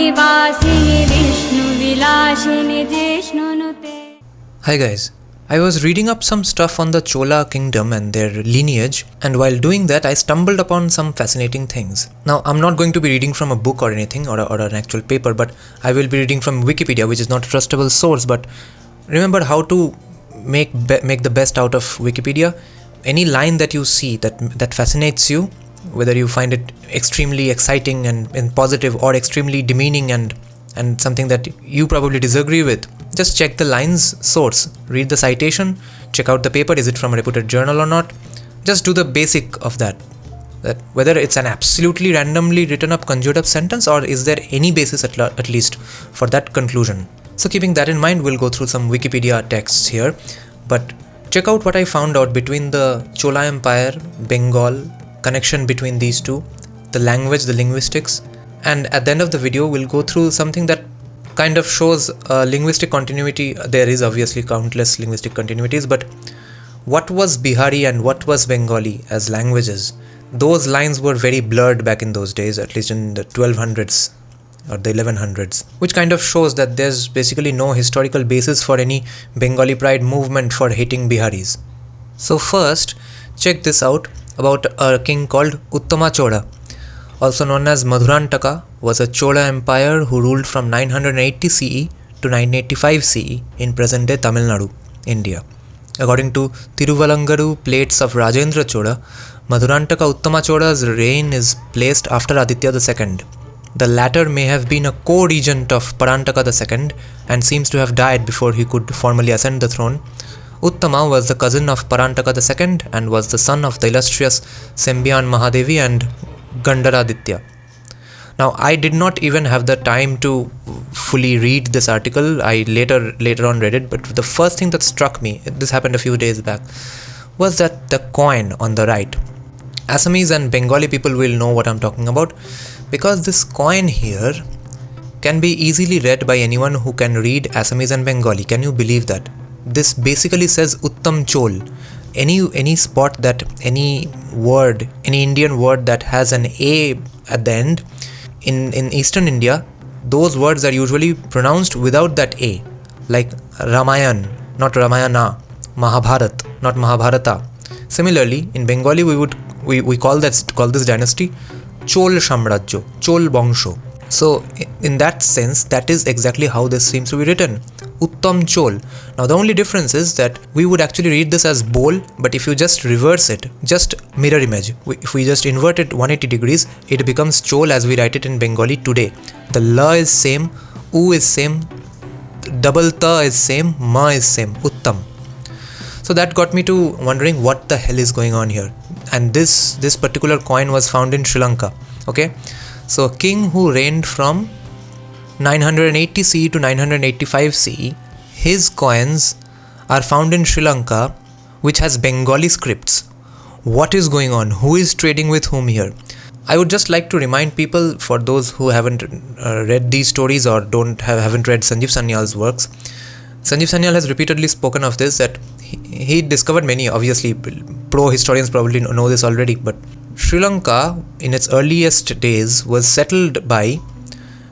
निवासिनि विष्णुविलासिनि जिष्णुनुते. Hi guys, I was reading up some stuff on the Chola kingdom and their lineage, and while doing that I stumbled upon some fascinating things. Now I'm not going to be reading from a book or anything or an actual paper, but I will be reading from Wikipedia, which is not a trustable source, but remember how to make the best out of Wikipedia. Any line that you see that fascinates you, whether you find it extremely exciting and positive or extremely demeaning and something that you probably disagree with, just check the line's source, read the citation, check out the paper, is it from a reputed journal or not. Just do the basic of that whether it's an absolutely randomly written up, conjured up sentence, or is there any basis at least for that conclusion. So keeping that in mind, we'll go through some Wikipedia texts here, but check out what I found out between the Chola Empire, Bengal, connection between these two, the language, the linguistics, and at the end of the video we'll go through something that kind of shows linguistic continuity. There is obviously countless linguistic continuities, but what was Bihari and what was Bengali as languages? Those lines were very blurred back in those days, at least in the 1200s or the 1100s, which kind of shows that there's basically no historical basis for any Bengali pride movement for hating Biharis. So first, check this out about a king called Uttama Chola, also known as Madhurantaka, was a Chola empire who ruled from 980 CE to 985 CE in present-day Tamil Nadu, India. According to Tiruvalangaru plates of Rajendra Chola, Madhurantaka Uttama Chola's reign is placed after Aditya II. The latter may have been a co-regent of Parantaka II and seems to have died before he could formally ascend the throne. Uttama was the cousin of Parantaka II and was the son of the illustrious Sembian Mahadevi and Gandaraditya. Now, I did not even have the time to fully read this article. I later on read it, but the first thing that struck me, this happened a few days back, was that the coin on the right. Assamese and Bengali people will know what I'm talking about, because this coin here can be easily read by anyone who can read Assamese and Bengali. Can you believe that? This basically says Uttam Chol. Any spot that any word, any Indian word that has an A at the end, in Eastern India, those words are usually pronounced without that A, like Ramayan, not Ramayana, Mahabharat, not Mahabharata. Similarly, in Bengali we call this dynasty Chol Shamrajyo, Chol Bangsho. So in that sense, that is exactly how this seems to be written, Uttam Chol. Now the only difference is that we would actually read this as Bol, but if you just reverse it, just mirror image, if we just invert it 180 degrees, it becomes Chol as we write it in Bengali today. The La is same, U is same, double Ta is same, Ma is same, Uttam. So that got me to wondering what the hell is going on here. And this particular coin was found in Sri Lanka. Okay, so a king who reigned from 980 CE to 985 CE, his coins are found in Sri Lanka, which has Bengali scripts. What is going on? Who is trading with whom here? I would just like to remind people, for those who haven't read these stories or haven't read Sanjeev Sanyal's works, Sanjeev Sanyal has repeatedly spoken of this, that he discovered many, obviously pro historians probably know this already, but Sri Lanka in its earliest days was settled by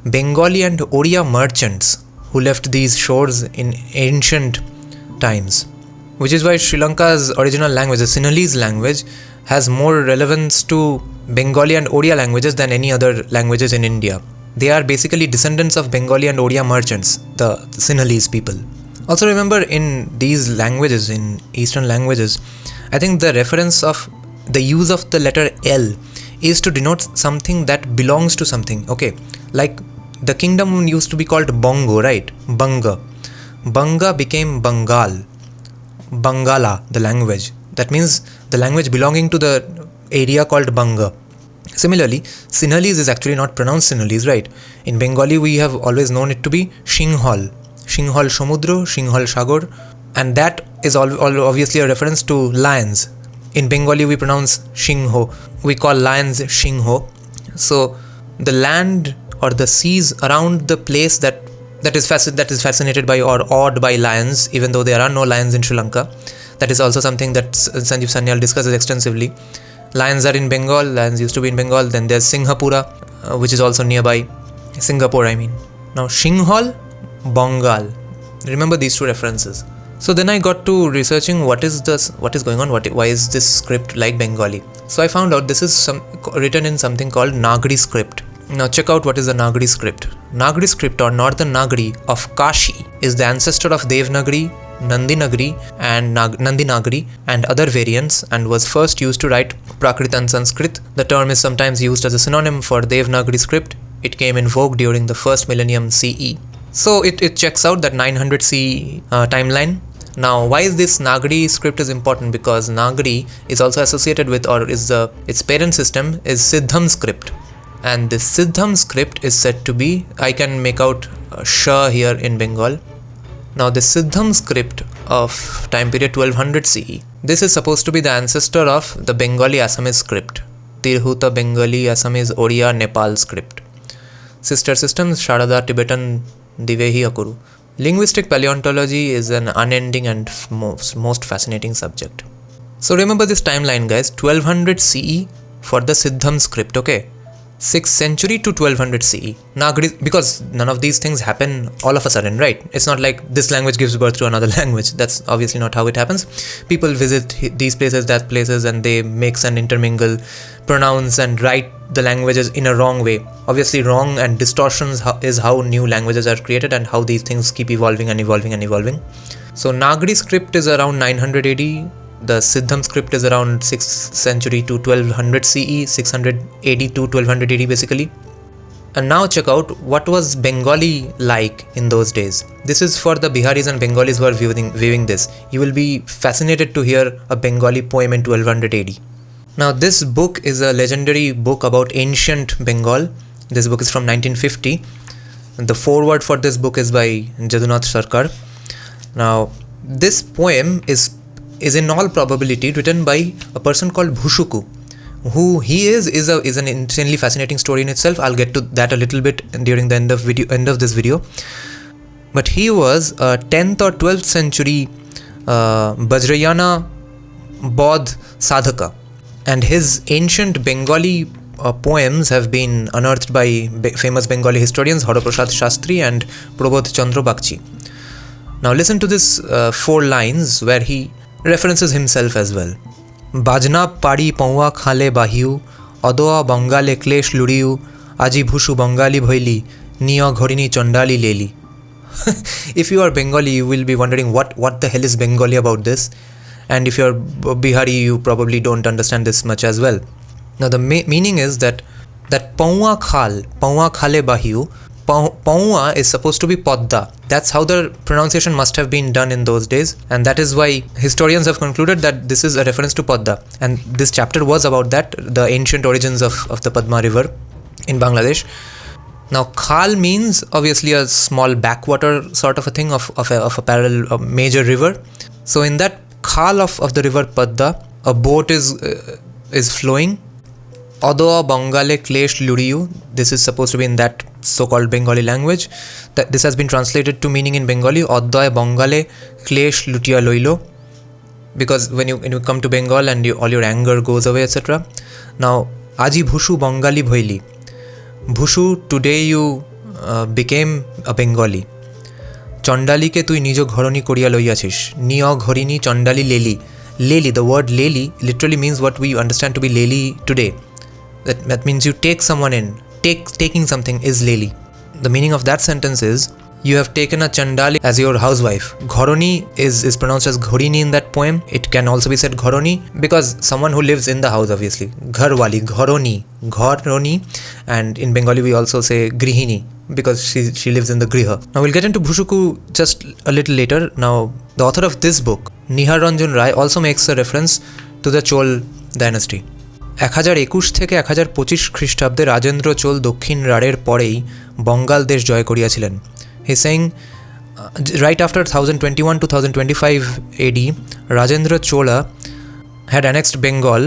Bengali and Oriya merchants who left these shores in ancient times, which is why Sri Lanka's original language, the Sinhalese language, has more relevance to Bengali and Oriya languages than any other languages in India. They are basically descendants of Bengali and Oriya merchants, the Sinhalese people. Also remember, in these languages, in Eastern languages, I think the reference of the use of the letter L is to denote something that belongs to something. Okay, like the kingdom used to be called Bongo, right? Banga. Banga became Bengal. Bangala, the language. That means the language belonging to the area called Banga. Similarly, Sinhalese is actually not pronounced Sinhalese, right? In Bengali, we have always known it to be Shinghal. Shinghal Samudra, Shinghal Sagar, and that is obviously a reference to lions. In Bengali, we pronounce Shingho. We call lions Shingho. So the land or the seas around the place that is fascinated by or awed by lions, even though there are no lions in Sri Lanka. That is also something that Sanjeev Sanyal discusses extensively. Lions are in Bengal, lions used to be in Bengal. Then there's Singhapura, which is also nearby. Singapore, I mean. Now, Singhal, Bengal. Remember these two references. So then I got to researching what is going on, why is this script like Bengali. So I found out this is written in something called Nagari script. Now check out what is the Nagari script. Nagari script or Northern Nagari of Kashi is the ancestor of Devanagari, Nandinagari and Nandinagari and other variants, and was first used to write Prakrit and Sanskrit. The term is sometimes used as a synonym for Devanagari script. It came in vogue during the first millennium CE. So it checks out that 900 CE timeline. Now, why is this Nagari script is important? Because Nagari is also associated with, or its parent system is Siddham script. And this Siddham script is said to be, I can make out Sh here in Bengal. Now, the Siddham script of time period 1200 CE, this is supposed to be the ancestor of the Bengali Assamese script, Tirhuta Bengali Assamese Oriya Nepal script. Sister systems Sharada Tibetan Divehi Akuru. Linguistic paleontology is an unending and most fascinating subject. So remember this timeline, guys. 1200 CE for the Siddham script, okay? 6th century to 1200 CE. Nagari, because none of these things happen all of a sudden, right? It's not like this language gives birth to another language. That's obviously not how it happens. People visit these places, that places, and they mix and intermingle, pronounce and write the languages in a wrong way. Obviously wrong and distortions is how new languages are created and how these things keep evolving and evolving and evolving. So Nagari script is around 900 AD. The Siddham script is around 6th century to 1200 CE, 600 AD to 1200 AD basically. And now check out what was Bengali like in those days. This is for the Biharis and Bengalis who are viewing this. You will be fascinated to hear a Bengali poem in 1200 AD. Now this book is a legendary book about ancient Bengal. This book is from 1950. The foreword for this book is by Jadunath Sarkar. Now this poem is in all probability written by a person called Bhusuku. Who he is an insanely fascinating story in itself. I'll get to that a little bit during the end of this video. But he was a 10th or 12th century Vajrayana Bodh Sadhaka, and his ancient Bengali poems have been unearthed by famous Bengali historians Haraprasad Shastri and Prabodh Chandra Bakchi. Now listen to this 4 lines where he references himself as well. Bajna pari paua khale bahiu, adoa bangale klesh luriu, aji bhushu bangali bhoili, niya ghorini chondali leli. If you are Bengali, you will be wondering what the hell is Bengali about this. And if you're Bihari, you probably don't understand this much as well. Now the meaning is that paua khale bahiu, paua is supposed to be podda. That's how the pronunciation must have been done in those days, and that is why historians have concluded that this is a reference to Padda. And this chapter was about that, the ancient origins of the Padma river in Bangladesh. Now khal means obviously a small backwater sort of a thing of a major river. So in that khal of the river Padda, a boat is flowing. Adoa bangale klesh luriu, this is supposed to be in that so-called Bengali language. That this has been translated to meaning in Bengali, Adoa bangale klesh lutia loilo, because when you come to Bengal and all your anger goes away, etc. Now aji bhushu bangali bhoili, bhushu, today you became a Bengali. Chondali ke tui nijo ghoroni koriya loiyachish, niya ghorini chondali leli. Leli, the word leli literally means what we understand to be leli today. That means you take someone in. Taking something is leli. The meaning of that sentence is you have taken a chandali as your housewife. Ghoroni is pronounced as ghorini in that poem. It can also be said ghoroni because someone who lives in the house, obviously. Gharwali, ghoroni, and in Bengali we also say grihini because she lives in the griha. Now we'll get into Bhusuku just a little later. Now the author of this book, Nihar Ranjan Rai, also makes a reference to the Chol dynasty. 1021 থেকে 1025 খ্রিস্টাব্দে রাজেন্দ্র চোল দক্ষিণ রাঢ়ের পরেই বঙ্গাল দেশ জয় করিয়াছিলেন. He's saying right after 1021 to 1025 AD, Rajendra Chola had annexed Bengal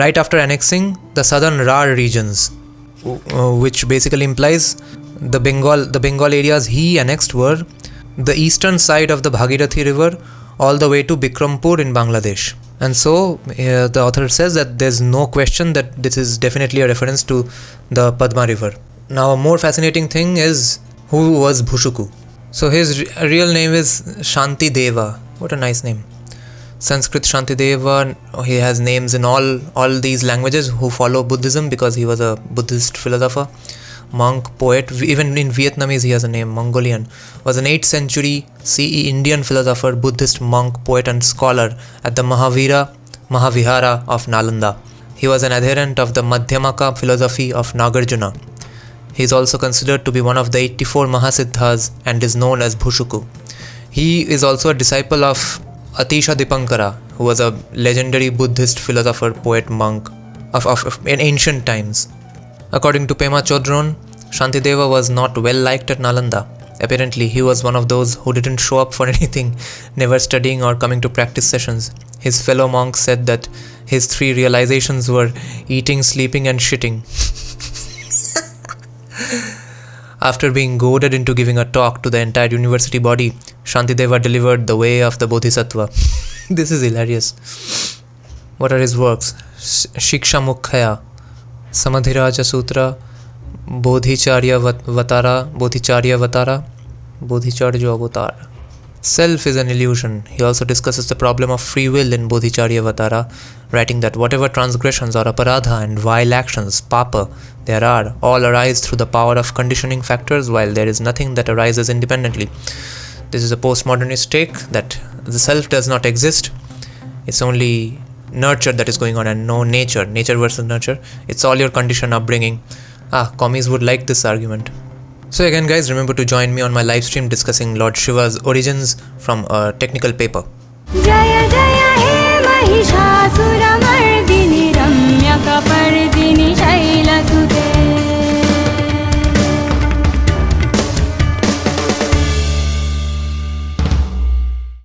right after annexing the southern Rar regions, which basically implies the Bengal areas he annexed were the eastern side of the Bhagirathi river all the way to Bikrampur in Bangladesh. And so the author says that there's no question that this is definitely a reference to the Padma river. Now, a more fascinating thing is who was Bhusuku. So, his real name is Shantideva. What a nice name. Sanskrit Shantideva. He has names in all these languages who follow Buddhism because he was a Buddhist philosopher, monk, poet. Even in Vietnamese he has a name, Mongolian. Was an 8th century CE Indian philosopher, Buddhist monk, poet and scholar at the Mahavihara of Nalanda. He was an adherent of the Madhyamaka philosophy of Nagarjuna. He is also considered to be one of the 84 Mahasiddhas and is known as Bhusuku. He is also a disciple of Atisha Dipankara, who was a legendary Buddhist philosopher, poet, monk in ancient times. According to Pema Chodron, Shantideva was not well liked at Nalanda. Apparently, he was one of those who didn't show up for anything, never studying or coming to practice sessions. His fellow monks said that his 3 realizations were eating, sleeping and shitting. After being goaded into giving a talk to the entire university body, Shantideva delivered the way of the Bodhisattva. This is hilarious. What are his works? Shiksha Mukkhaya, Samadhiraja Sutra, Bodhicharya Vatara, Bodhicharya Avatar. Self is an illusion. He also discusses the problem of free will in Bodhicharya Vatara, writing that whatever transgressions or aparadha and vile actions, papa, there are, all arise through the power of conditioning factors, while there is nothing that arises independently. This is a postmodernist take that the self does not exist. It's only nurture that is going on and no nature. Nature versus nurture. It's all your conditioned upbringing. Commies would like this argument. So again guys, remember to join me on my live stream discussing Lord Shiva's origins from a technical paper. Jaya Jaya He Mahisha